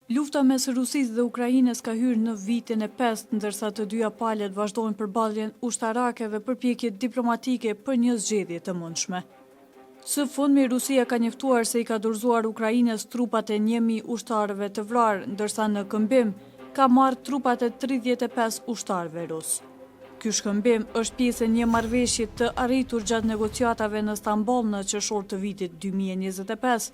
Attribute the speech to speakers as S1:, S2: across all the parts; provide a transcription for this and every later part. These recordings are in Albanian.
S1: Lufta mes Rusisë dhe Ukrainës ka hyrë në vitin e 5, ndërsa të dyja palët vazhdojnë përballjen ushtarake dhe përpjekjet diplomatike për një zgjedhje të mundshme. Së fundmi, Rusia ka njoftuar se i ka dorëzuar Ukrainës trupat e 1.000 ushtarëve të vrarë, ndërsa në këmbim ka marrë trupat e 35 ushtarëve rus. Ky shkëmbim është pjesë e një marrëveshje të arritur gjatë negociatave në Stamboll në qershor të vitit 2025,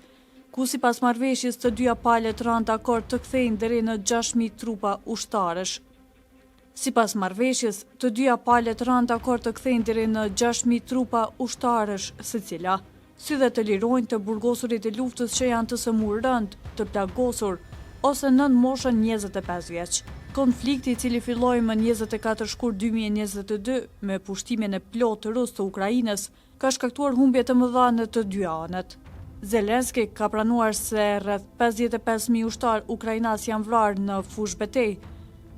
S1: ku sipas marrëveshjes të dyja palët ranë dakord të kthejnë deri në 6.000 trupa ushtarësh. Sipas marrëveshjes, të dyja palët ranë dakord të kthejnë deri në 6.000 trupa ushtarësh secila, si dhe të lirojnë të burgosurit e luftës që janë të sëmurë rënd, të plagosur ose nën moshën 25 vjeç. Konflikti, i cili filloi më 24 shkurt 2022 me pushtimin e plotë rus të Ukrainës, ka shkaktuar humbje të mëdha në të dy anët. Zelenski ka pranuar se rreth 55.000 ushtar ukrainas janë vrarë në fushë betejë,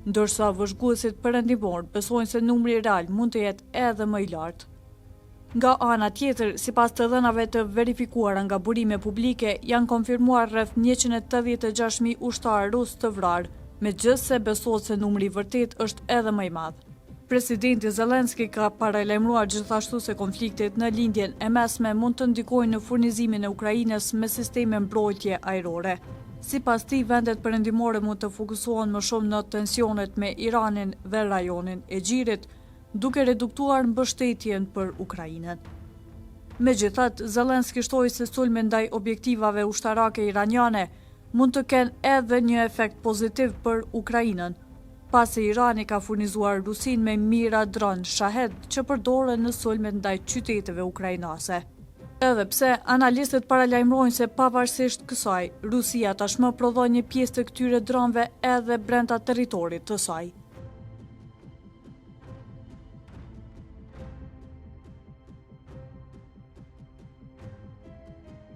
S1: ndërsa vëzhguesit perëndimor besojnë se numri real mund të jetë edhe më i lartë. Nga ana tjetër, sipas të dhënave të verifikuara nga burime publike, janë konfirmuar rreth 186.000 ushtarë rus të vrarë, megjithse besohet se numri i vërtet është edhe më i madh. Presidenti Zelenski ka paralajmëruar gjithashtu se konfliktet në lindjen e mesme mund të ndikojnë në furnizimin e Ukrainës me sisteme mbrojtje ajrore. Sipas tij, vendet perëndimore mund të fokusohen më shumë në tensionet me Iranin dhe rajonin e Xhirit, duke reduktuar mbështetjen për Ukrainën. Megjithatë, Zelenski shtoi se sulmi ndaj objektivave ushtarake iraniane mund të kenë edhe një efekt pozitiv për Ukrainën, pasi Irani ka furnizuar Rusinë me mira dron Shahed që përdoren në sulmet ndaj qyteteve ukrainase. Edhe pse analistët paralajmërojnë se pavarësisht kësaj, Rusia tashmë prodhon një pjesë të këtyre dronëve edhe brenda territorit të saj.